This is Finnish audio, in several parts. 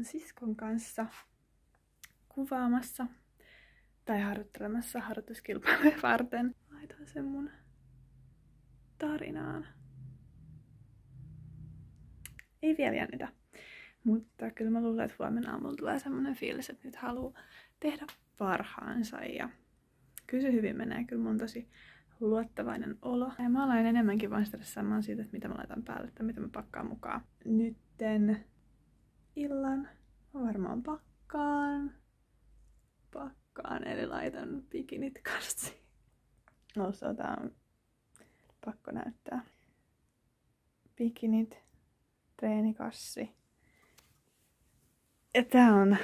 mun siskon kanssa kuvaamassa tai harjoittelemassa harjoituskilpailuja varten. Laitan sen mun tarinaan. Ei vielä jännitä, mutta kyllä mä luulen, että huomenna aamulla tulee semmonen fiilis, että nyt haluaa tehdä parhaansa ja kyllä se hyvin menee. Kyllä mun on tosi luottavainen olo. Ja mä aloin enemmänkin vaan stressaamaan siitä, että mitä mä laitan päälle tai mitä mä pakkaan mukaan. Nytten illan mä varmaan pakkaan, eli laitan bikinit kassiin. Also, tää on pakko näyttää. Bikinit, treenikassi. Ja tää on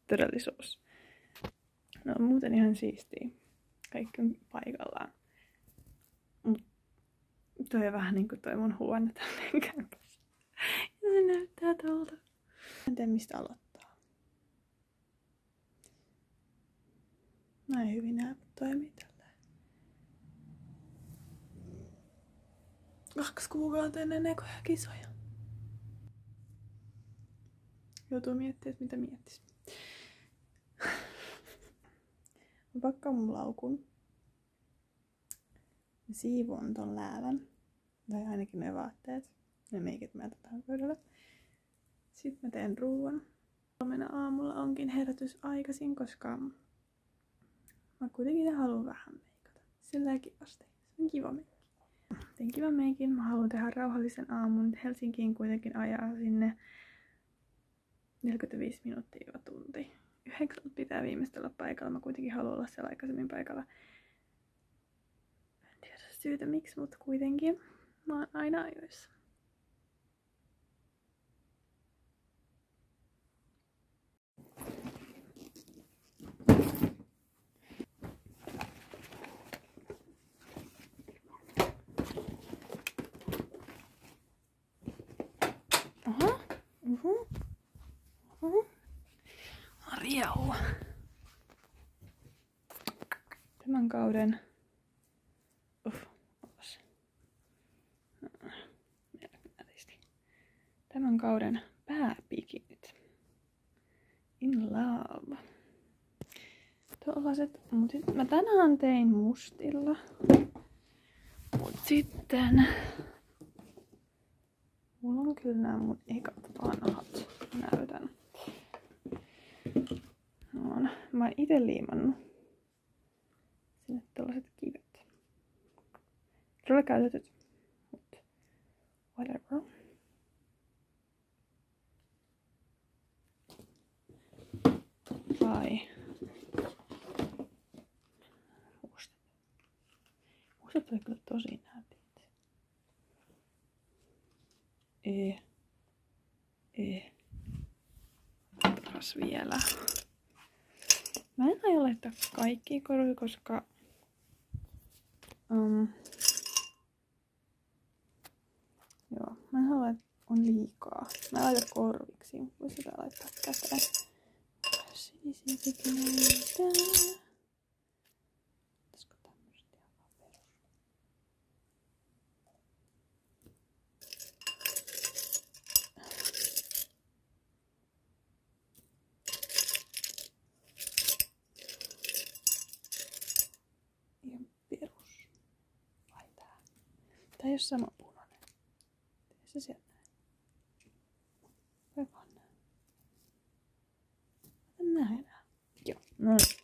todellisuus. No muuten ihan siistiä. Kaikki on paikallaan. Mut toi on vähän niinku toi mun huone tälleen käypässä. Ja se näyttää tuolta. En tiedä mistä aloittaa. Näin hyvin nää toimii tälleen. 2 kuukautta ennen ekoja kisoja. Joutuu miettimään, että mitä miettis. Mä pakkaan mun laukun. Mä siivoon ton läävän. Tai ainakin ne vaatteet. Ne meikit mä jätän tähän pöydälle. Sitten mä teen ruuan. Huomenna aamulla onkin herätys aikaisin, koska mä kuitenkin haluan vähän meikata. Sillä kivasti. Se on kiva meikki. Teen kivan meikin. Mä haluan tehdä rauhallisen aamun. Helsinkiin kuitenkin ajaa sinne 45 minuuttia tunti. 9 pitää viimeistellä paikalla. Mä kuitenkin haluan olla siellä aikaisemmin paikalla. En tiedä syytä miksi, mutta kuitenkin mä oon aina ajoissa. Aha. Riau. Tämän kauden Tämän kauden pääpikinit. In love. Tuollaiset, mä tänään tein mustilla. Mut sitten mulla on kyllä nämä mun ekat vanhat. Näytän. Mä oon ite liimannut sinne tällaiset kivet. Kyllä käytetyt, mut whatever. Tai mustat oli kyllä tosi nätit. Taas vielä. Mä en aio laittaa kaikkia koruja, koska joo, mä en halua, että on liikaa. Mä en laita korviksi, mutta voi sitä laittaa käteen. Sinisiä pikineitä. Olisiko tämmöstä ihan vaan perus? Ihan perus. Vai tää? Tää ei oo sama punainen. Tee se sieltä näin. Vai vaan näin. En näe enää. Joo, no niin.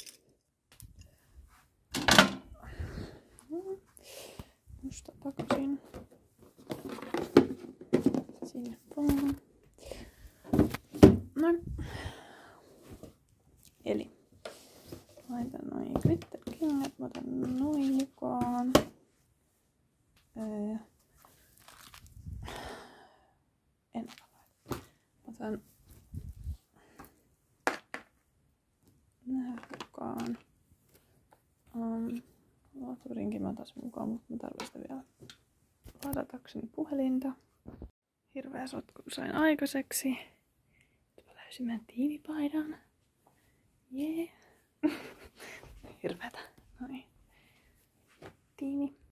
Musta takaisin. Sinne vaan. Noin. Eli laitan noin glitterkengät. Mä otan noin mukaan. En laita. Mä otan nää mukaan. Laturinkin mä otan mukaan, mutta mä tarvitsen vielä ladatakseni puhelinta. Hirveä sotku sain aikaiseksi. Mä löysin meidän tiimipaidan. Jee. Hirveetä. Noin. Tiimi.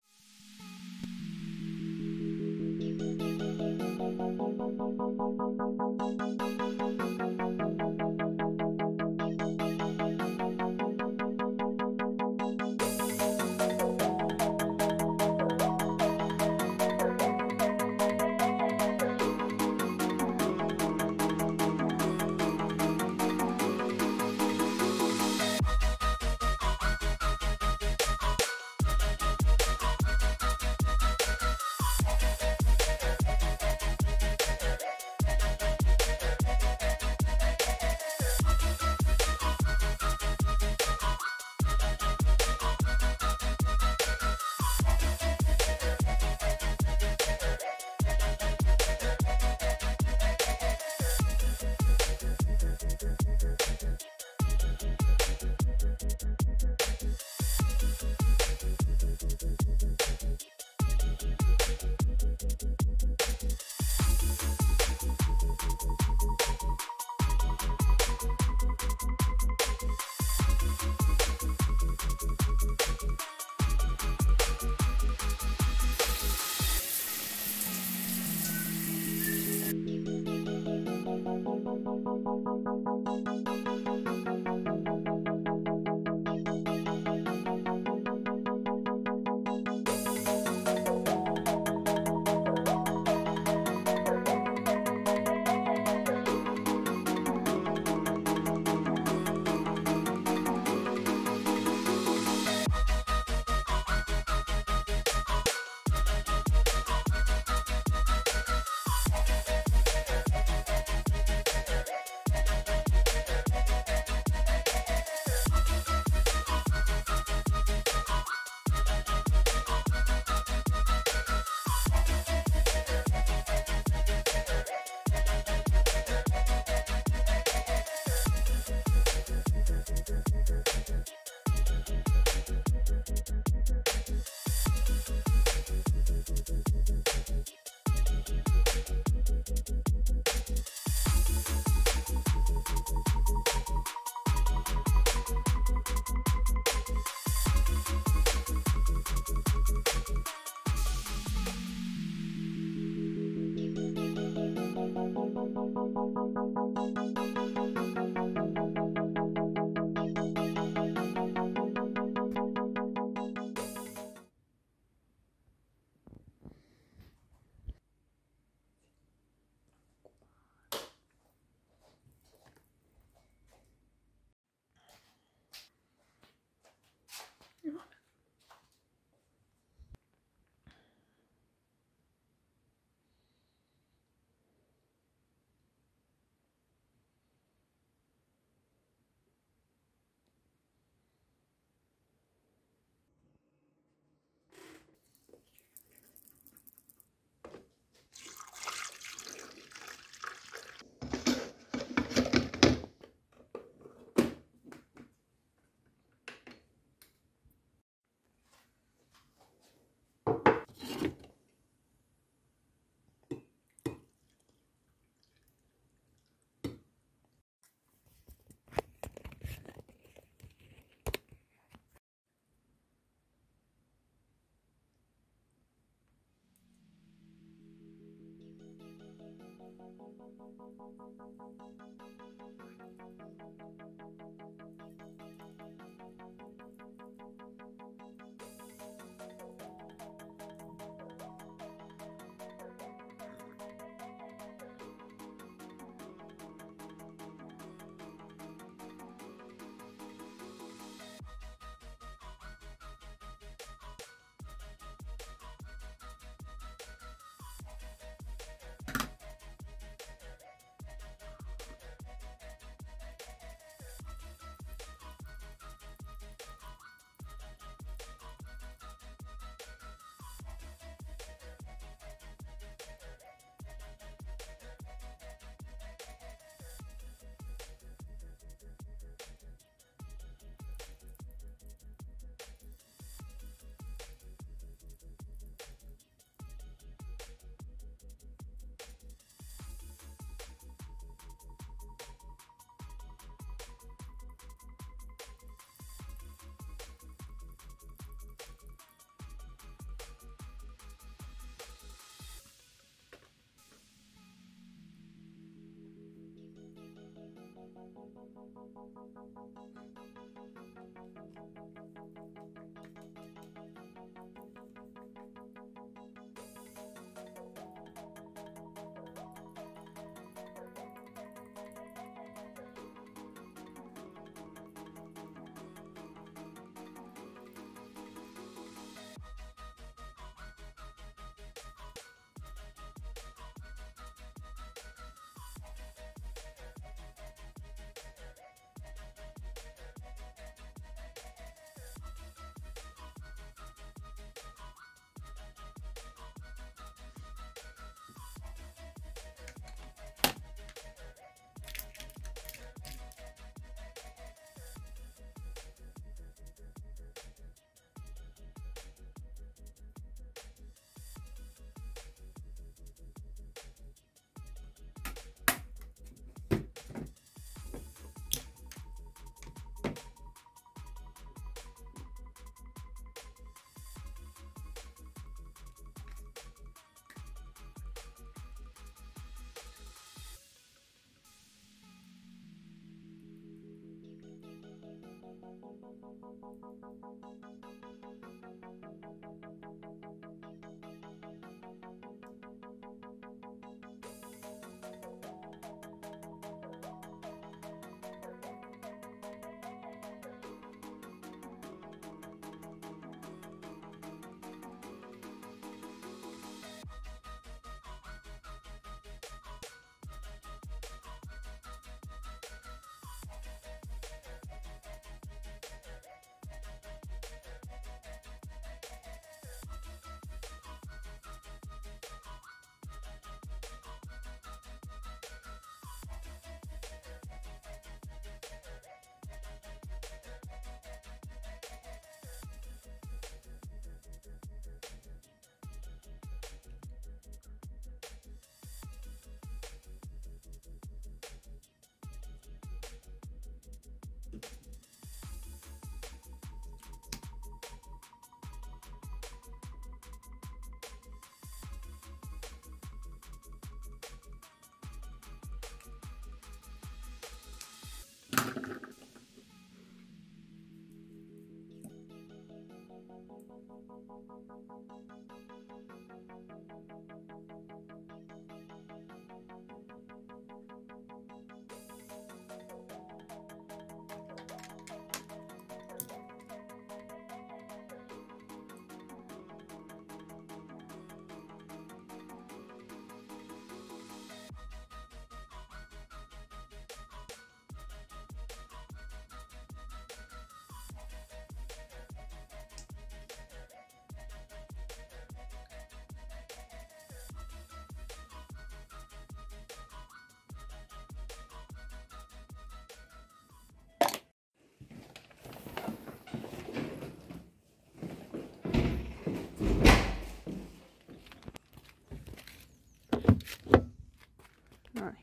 Noin.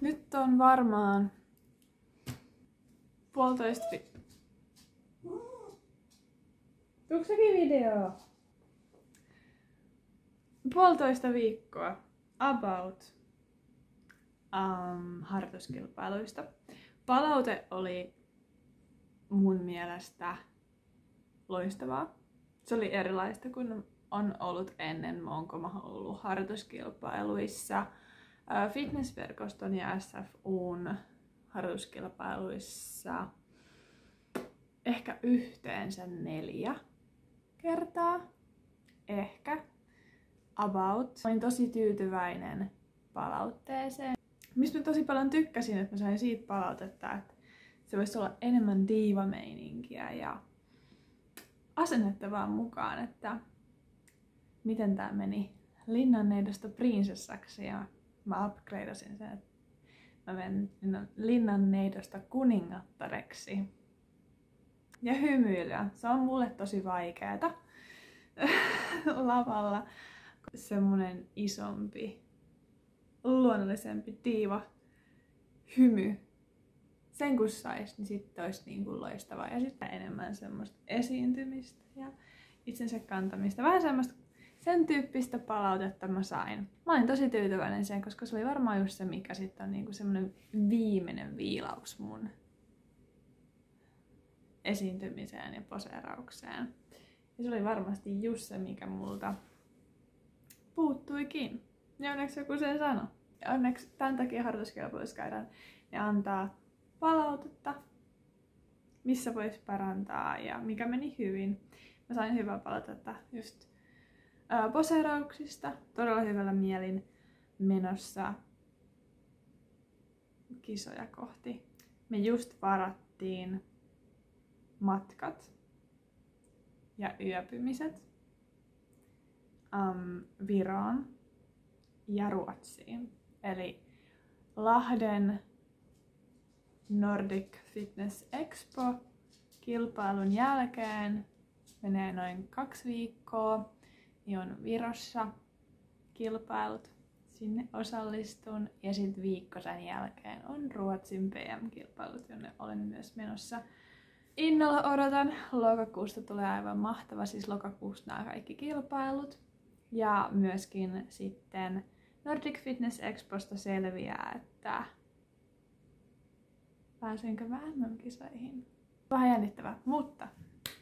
Nyt on varmaan Tuuko sekin video? 1,5 viikkoa about harjoituskilpailuista. Palaute oli mun mielestä loistavaa. Se oli erilaista kuin on ollut ennen. Mä oon ollut harjoituskilpailuissa, fitnessverkoston ja SFUn harjoituskilpailuissa ehkä yhteensä 4 kertaa. Ehkä. About. Olin tosi tyytyväinen palautteeseen. Mistä mä tosi paljon tykkäsin, että mä sain siitä palautetta, että se voisi olla enemmän diivameininkiä ja asennetta vaan mukaan, että miten tää meni linnanneidosta prinsessaksi ja mä upgradeasin sen, että mä menen linnanneidosta kuningattareksi. Ja hymyilyä. Se on mulle tosi vaikeeta lavalla. Semmonen isompi, luonnollisempi diiva hymy. Sen kun sais, niin sitten olisi niin kuin loistavaa. Ja sitten enemmän semmoista esiintymistä ja itsensä kantamista. Vähän semmoista sen tyyppistä palautetta mä sain. Mä olin tosi tyytyväinen siihen, koska se oli varmaan just se, mikä sitten on niinku semmonen viimeinen viilaus mun esiintymiseen ja poseeraukseen. Ja se oli varmasti just se, mikä multa puuttuikin. Ja onneksi joku sen sanoi. Ja onneksi tämän takia harjoituskelpoisuus käydään. Ne antaa palautetta, missä voisi parantaa ja mikä meni hyvin. Mä sain hyvää palautetta just poseerauksista. Todella hyvällä mielin menossa kisoja kohti. Me just varattiin matkat ja yöpymiset Viroon ja Ruotsiin. Eli Lahden Nordic Fitness Expo kilpailun jälkeen menee noin 2 viikkoa, niin on Virossa kilpailut. Sinne osallistun ja sitten viikko sen jälkeen on Ruotsin PM-kilpailut, jonne olen myös menossa. Innolla odotan. Lokakuusta tulee aivan mahtava, siis lokakuusta nämä kaikki kilpailut. Ja myöskin sitten Nordic Fitness Exposta selviää, että pääsenkö mä MM-kisoihin. Vähän jännittävää, mutta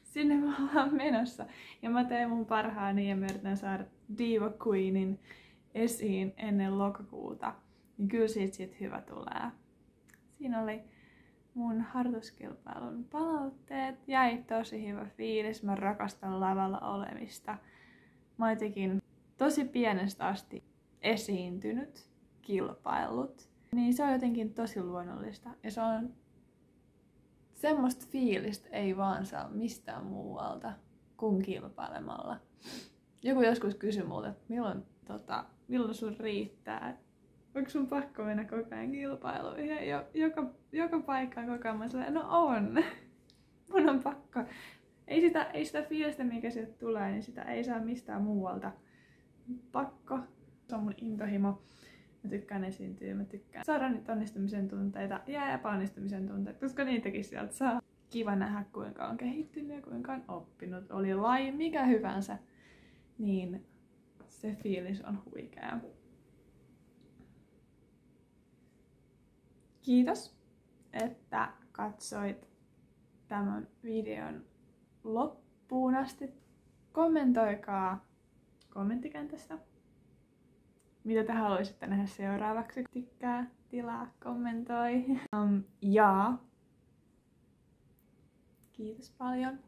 sinne me ollaan menossa. Ja mä teen mun parhaani ja mä yritän saada Diva Queenin esiin ennen lokakuuta. Niin kyllä siitä hyvä tulee. Siinä oli mun harjoituskilpailun palautteet. Jäi tosi hyvä fiilis. Mä rakastan lavalla olemista. Mä oon jotenkin tosi pienestä asti esiintynyt, kilpaillut. Niin se on jotenkin tosi luonnollista. Ja se on semmoista fiilistä ei vaan saa mistään muualta kuin kilpailemalla. Joku joskus kysyi multa, että milloin sun riittää? Onko sun pakko mennä koko ajan kilpailuihin? Ja joka paikkaan koko ajan mä sanoin, no on. Mun on pakko. Ei sitä fiilistä, mikä sieltä tulee, niin sitä ei saa mistään muualta. Pakko. Se on mun intohimo. Mä tykkään esiintyä, mä tykkään saada niitä onnistumisen tunteita ja epäonnistumisen tunteita, koska niitäkin sieltä saa. Kiva nähdä, kuinka on kehittynyt ja kuinka on oppinut. Oli laji mikä hyvänsä, niin se fiilis on huikea. Kiitos, että katsoit tämän videon loppuun asti. Kommentoikaa kommenttikentässä, mitä te haluaisitte nähdä seuraavaksi. Tykkää, tilaa, kommentoi. Ja kiitos paljon.